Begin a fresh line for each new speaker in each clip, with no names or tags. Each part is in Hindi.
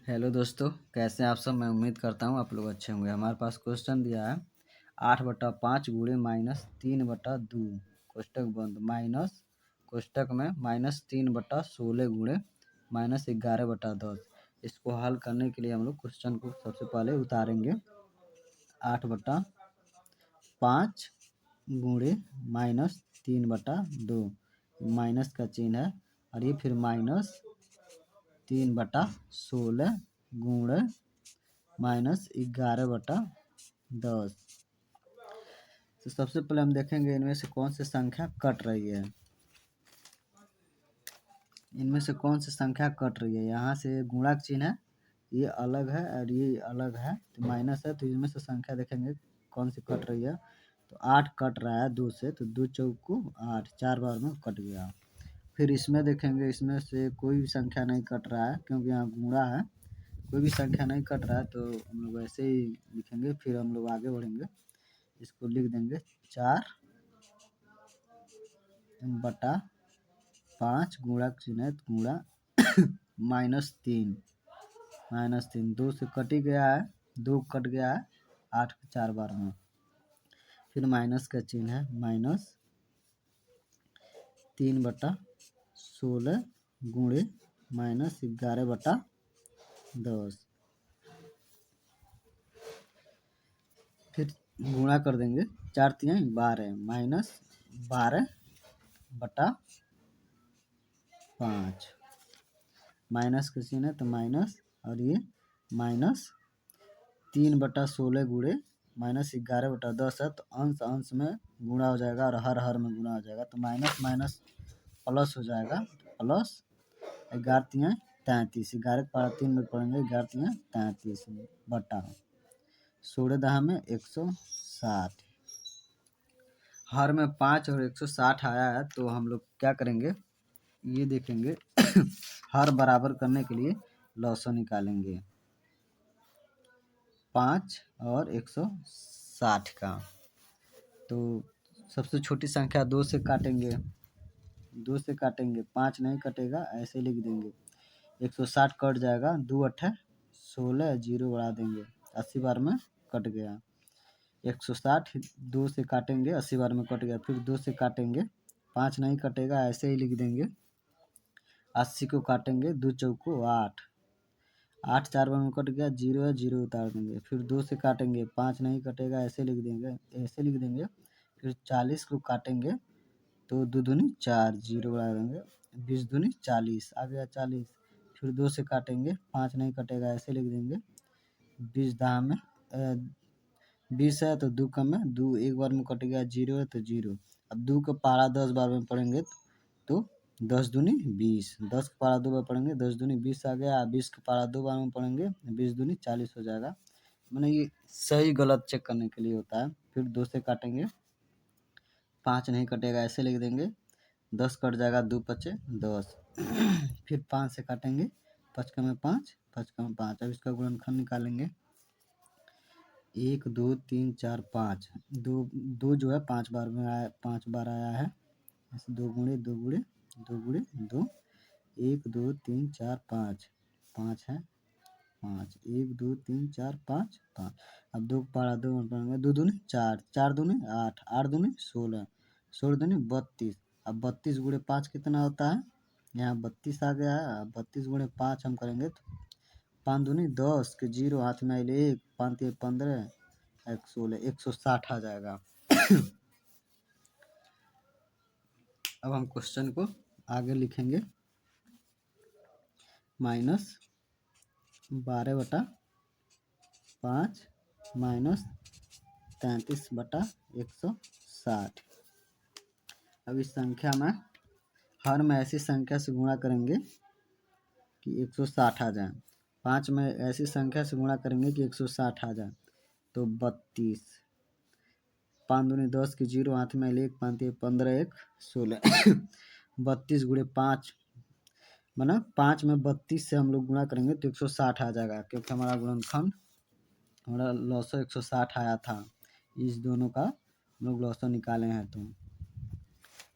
हेलो दोस्तों, कैसे हैं आप सब। मैं उम्मीद करता हूँ आप लोग अच्छे होंगे। हमारे पास क्वेश्चन दिया है 8/5 गुणे -3/2 कोष्टक बंद माइनस कोष्टक में -3/16 गुणे -11/10। इसको हल करने के लिए हम लोग क्वेश्चन को सबसे पहले उतारेंगे। 8/5 गुणे -3/2 माइनस का चिन्ह है और ये फिर -3/16 गुणे -11/10। तो सबसे पहले हम देखेंगे इनमें से कौन सी संख्या कट रही है। इनमें से कौन सी संख्या कट रही है। यहाँ से गुणक चिन्ह है, ये अलग है और ये अलग है, तो माइनस है। तो इनमें से संख्या देखेंगे कौन सी कट रही है। तो 8 कट रहा है 2 से, तो 2 चौको 8, 4 बार में कट गया। फिर इसमें देखेंगे, इसमें से कोई भी संख्या नहीं कट रहा है क्योंकि यहाँ गुणा है। कोई भी संख्या नहीं कट रहा है तो हम लोग ऐसे ही लिखेंगे। फिर हम लोग आगे बढ़ेंगे, इसको लिख देंगे 4/5 गुणा चिन्ह गुणा -3 2 से कट ही गया है, 2 कट गया है 8 के 4 बार में। फिर माइनस का चिन्ह है -3/16 गुणे -11/10। फिर गुणा कर देंगे, 4 3 12 -12/5 माइनस का चिन्ह है तो माइनस, और ये -3/16 गुणे -11/10 है। तो अंश अंश में गुणा हो जाएगा और हर हर में गुणा हो जाएगा, तो माइनस माइनस प्लस हो जाएगा। प्लस 11 3 33, 11 के पारा 3 में पढ़ेंगे, 11 3 33 बटा 16 में 160। हर में 5 और 160 आया है, तो हम लोग क्या करेंगे, ये देखेंगे हर बराबर करने के लिए लॉसो निकालेंगे 5 और 160 का। तो सबसे छोटी संख्या 2 से काटेंगे, 5 नहीं कटेगा, ऐसे लिख देंगे। 160 कट जाएगा, 2 8 16, 0 बढ़ा देंगे, 80 बार में कट गया। 160 2 से काटेंगे, 80 बार में कट गया। फिर 2 से काटेंगे, 5 नहीं कटेगा, ऐसे ही लिख देंगे। 80 को काटेंगे, 2 चौको 8, 8 4 बार में कट गया, 0 है, 0 उतार देंगे। फिर 2 से काटेंगे, 5 नहीं कटेगा, ऐसे लिख देंगे। फिर 40 को काटेंगे, तो 2 दूनी 4, 0 बढ़ा देंगे। 20 दूनी 40, आ गया 40। फिर 2 से काटेंगे, 5 नहीं कटेगा, ऐसे लिख देंगे। 20 दाम में 20 है तो 2 कम है, 2 एक बार में कट गया, 0 है तो 0। अब 2 का पारा 10 बार में पढ़ेंगे तो 10 दूनी 20, 10 का पारा 2 बार पढ़ेंगे, 10 दूनी 20 आ गया। 20 का पारा 2 बार में पढ़ेंगे, 20 दूनी 40 हो जाएगा। मैंने ये सही गलत चेक करने के लिए होता है। फिर 2 से काटेंगे, 5 नहीं कटेगा, ऐसे लिख देंगे। 10 कट जाएगा, 2 पचे 10। फिर 5 से काटेंगे, 5 का में 5, 5 का में 5। अब इसका गुणनखंड निकालेंगे। 1 2 3 4 5, 2 जो है 5 बार में आया, 5 बार आया है। 2 गुणे 2 गुणे 2 गुणे 2, 1 2 3 4 5, 5 है 5, 1 2 3 4 5 5। अब 2 पारा 2 में पढ़ेंगे, 2 दूनी 4, 4 दूनी 8, 8 दूनी 16, 16 दूनी 32। अब 32 गुणे 5 कितना होता है, यहाँ 32 आ गया है। 32 गुणे 5 हम करेंगे तो 5 दूनी 10 के 0 हाथ में आइले 1, 5 3 15, 16, 160 आ जाएगा। अब हम क्वेश्चन को आगे लिखेंगे। -12/5 -33/160। अब इस संख्या में हर में ऐसी संख्या से गुणा करेंगे कि 160 आ जाए। 5 में ऐसी संख्या से गुणा करेंगे कि 160 आ जाए, तो 32। 5 दूनी 10 की 0 हाथ में 1, 5 3 15, 1 16। 32 गुणे 5 बना 5 में 32 से हम लोग गुणा करेंगे तो 160 आ जाएगा, क्योंकि हमारा गुणनखंड हमारा लॉसो 160 आया था। इस दोनों का हम लोग लॉसो निकाले हैं। तो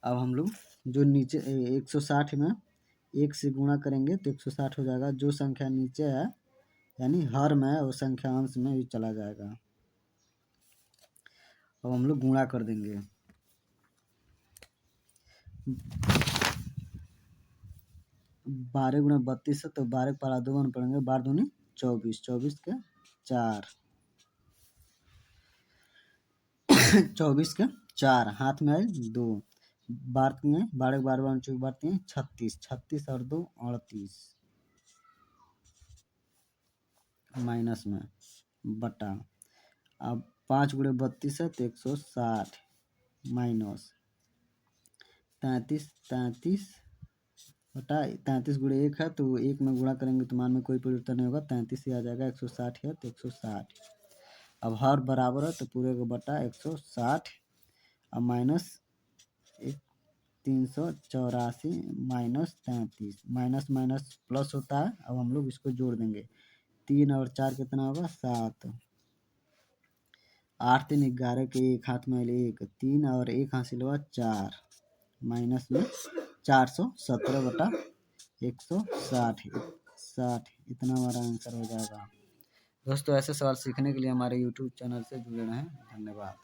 अब हम लोग जो नीचे 160 में 1 से गुणा करेंगे तो 160 हो जाएगा। जो संख्या नीचे है यानी हर में वो संख्या अंश में भी चला जाएगा। अब हम लोग गुणा कर देंगे। 12 गुणा 32 है तो 12 पारा 2 बन पड़ेंगे, 12 दूनी 24, 24 के 4 24 के 4 हाथ में आए 2 बारती हैं, 12 के 12 चौबीस बारती हैं 36, 36 और 2 38 माइनस में बटा। अब 5 गुणे 32 है तो 160 माइनस 33 बटा 33 गुणे 1 है तो 1 में गुणा करेंगे तो मान में कोई परिवर्तन नहीं होगा, 33 ही आ जाएगा। 160 है तो 160। अब हर बराबर है तो पूरे को बटा 160 अब minus 384 minus 33 minus minus plus होता है। अब हम लोग इसको जोड़ देंगे, 3 और 4 कितना होगा 7, 8 3 11 के एक हाथ में 1 3 और 1 हासिल हुआ 4 माइनस में 417 बटा 160 इतना हमारा आंसर हो जाएगा। दोस्तों ऐसे सवाल सीखने के लिए हमारे यूट्यूब चैनल से जुड़े रहें। धन्यवाद।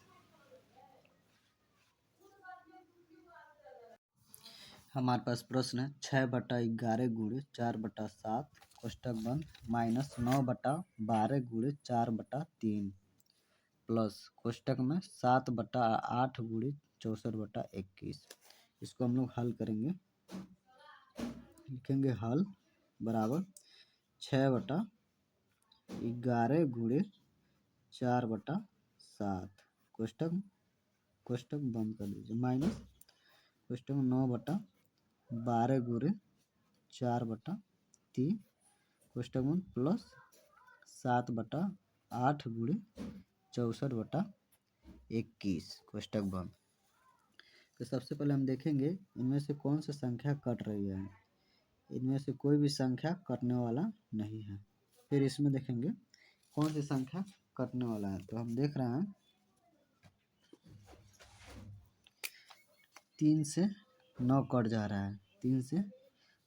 हमारे पास प्रश्न है 6/11 गुणे 4/7 कोष्टक बंद माइनस 9/12 गुणे 4/3 प्लस कोष्टक में 7/8 गुणे 64/21। इसको हम लोग हल करेंगे। लिखेंगे हल बराबर 6/11 गुणे 4/7 कोष्टक बंद कर दीजिए माइनस कोष्टक 9/12 गुणे 4/3 कोष्टक बंद प्लस 7/8 गुणे 64/21 कोष्टक बंद। तो सबसे पहले हम देखेंगे इनमें से कौन सी संख्या कट रही है। इनमें से कोई भी संख्या कटने वाला नहीं है। फिर इसमें देखेंगे कौन सी संख्या कटने वाला है। तो हम देख रहे हैं 3 से 9 कट जा रहा है, 3 से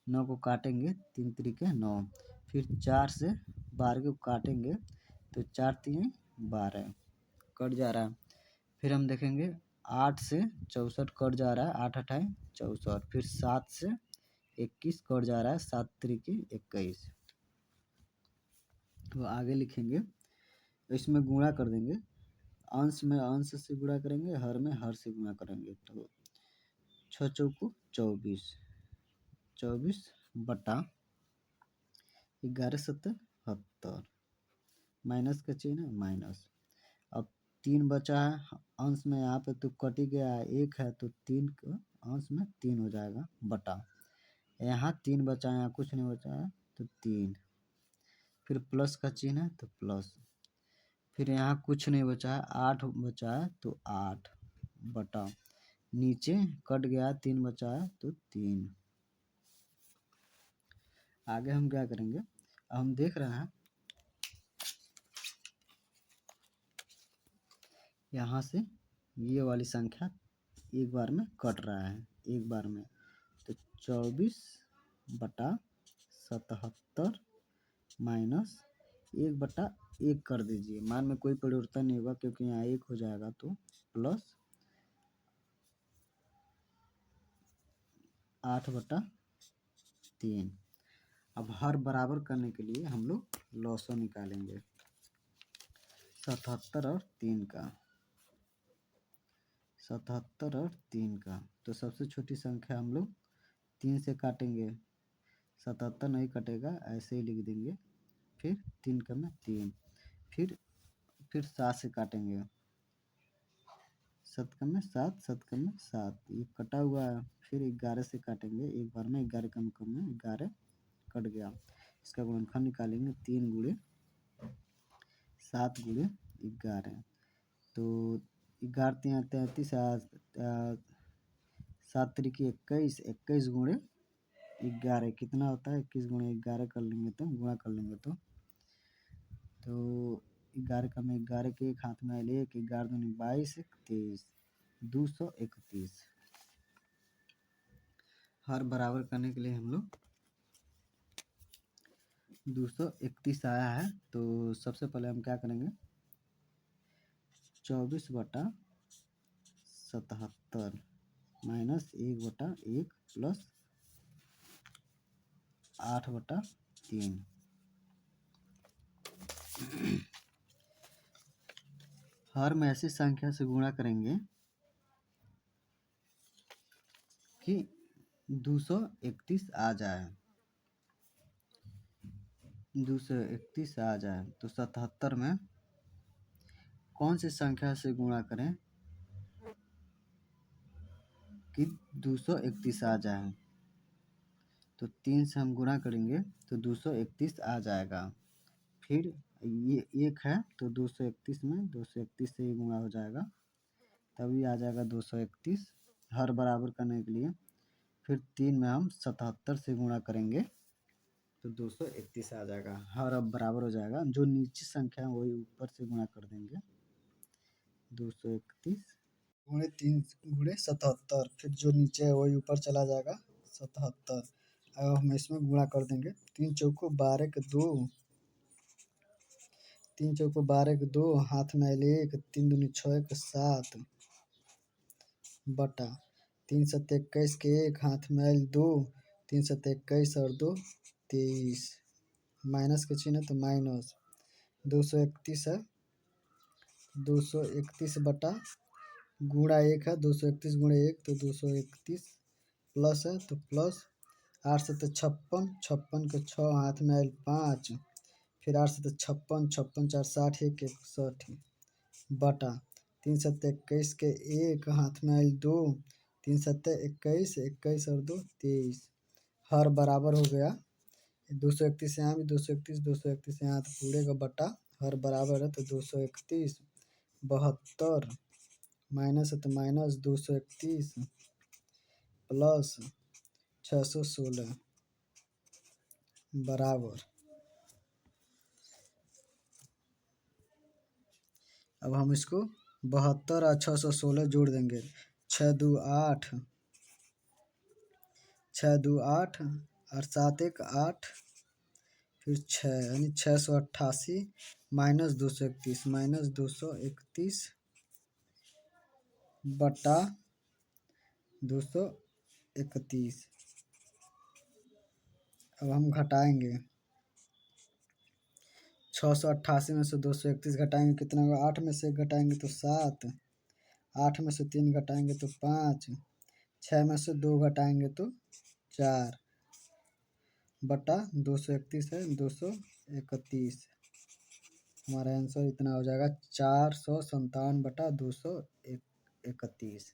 9 को काटेंगे 3 त्रिके 9, फिर 4 से 12 को काटेंगे तो 4 3 12 कट जा रहा है। फिर हम देखेंगे 8 से 64 कट जा रहा है, 8 अठाई 64, फिर 7 से 21 कट जा रहा है, 7 त्रिके 21। तो आगे लिखेंगे इसमें गुणा कर देंगे, अंश में अंश से गुणा करेंगे, हर में हर से गुणा करेंगे। तो 6 चौको 24, 24 बटा 11 7 70 माइनस का चिन्ह माइनस। अब 3 बचा है अंश में, यहाँ पे तो कट ही गया है, 1 है तो 3 का अंश में 3 हो जाएगा बटा, यहाँ 3 बचा है, यहाँ कुछ नहीं बचा है तो 3, फिर प्लस का चिन्ह है तो प्लस, फिर यहाँ कुछ नहीं बचा है 8 बचा है तो 8 बटा, नीचे कट गया 3 बचा है तो 3। आगे हम क्या करेंगे, हम देख रहे हैं यहाँ से ये वाली संख्या एक बार में कट रहा है, एक बार में तो 24/77 माइनस 1/1 कर दीजिए, मान में कोई परिवर्तन नहीं होगा क्योंकि यहाँ 1 हो जाएगा, तो प्लस 8/3। अब हर बराबर करने के लिए हम लोग लॉसो निकालेंगे 77 और 3 का, 77 और 3 का। तो सबसे छोटी संख्या हम लोग 3 से काटेंगे, 77 नहीं कटेगा, ऐसे ही लिख देंगे, फिर 3 का में 3, फिर 7 से काटेंगे, 7 का में 7 7 का में 7 ये कटा हुआ है, फिर 11 से काटेंगे, एक बार में 11 कम कम में 11 कट गया, इसका गुणनफल निकालेंगे 3 गुणे 7 गुणे 11, तो 11 3 33 7 त्रिकी 21, 21 गुणे 11 कितना होता है, 21 गुणे 11 कर लेंगे तो गुणा कर लेंगे तो 11 का में 11 के एक हाथ में 1, 11 दूनी 22 23 231। हर बराबर करने के लिए हम लोग 231 आया है, तो सबसे पहले हम क्या करेंगे, 24/77 -1/1 प्लस 8/3। हर में ऐसी संख्या से गुणा करेंगे कि 231 आ जाए, 231 आ जाए। तो 77 में कौन सी संख्या से गुणा करें कि 231 आ जाए? तो 3 से हम गुणा करेंगे तो 231 आ जाएगा। फिर ये 1 है तो 231 में 231 से ही गुणा हो जाएगा, तभी आ जाएगा 231 हर बराबर करने के लिए। फिर 3 में हम 77 से गुणा करेंगे तो 231 आ जाएगा, हर अब बराबर हो जाएगा। जो नीचे संख्या है वही ऊपर से गुणा कर देंगे। 231 गुणे 3 गुणे 77, फिर जो नीचे है वही ऊपर चला जाएगा 77। अब हम इसमें गुणा कर देंगे। 3 चौको 12 के 2, 3 चौको 12 के 2, हाथ में आयल 1, 3 दूनी 6 के 7 बटा 3 सत्ते 21 के 1, हाथ में आयल 2, 3 सत्ते 21 और 2 23, माइनस के चिन्ह है तो माइनस 231 है। 231 बटा गुणा 1 है, 231 गुणे 1 तो 231 प्लस है तो प्लस 8 सत्ते 56, 56 के 6, हाथ में आयल 5, फिर 8 सत्ते 56, 56 4 60, 1 61 बटा 3 सत्ते 21 के 1, हाथ में आयल 2, 3 सत्ते 21, 21 और 2 23, हर बराबर हो गया। 231 यहाँ भी 231, 231 यहाँ तो पूरे का बटा हर बराबर है तो 231 72 माइनस है तो माइनस 231 प्लस 616 बराबर। अब हम इसको 72 और 616 जोड़ देंगे। 6 2 8, 6 2 8 और 7 1 8, फिर 6 यानी 688 माइनस 231 बटा 231। अब हम घटाएंगे, 688 में से 231 घटाएंगे कितना होगा, 8 में से 1 घटाएंगे तो 7, 8 में से 3 घटाएंगे तो 5, 6 में से 2 घटाएंगे तो 4 बटा 231 है 231। हमारा आंसर इतना हो जाएगा 457 बटा 231।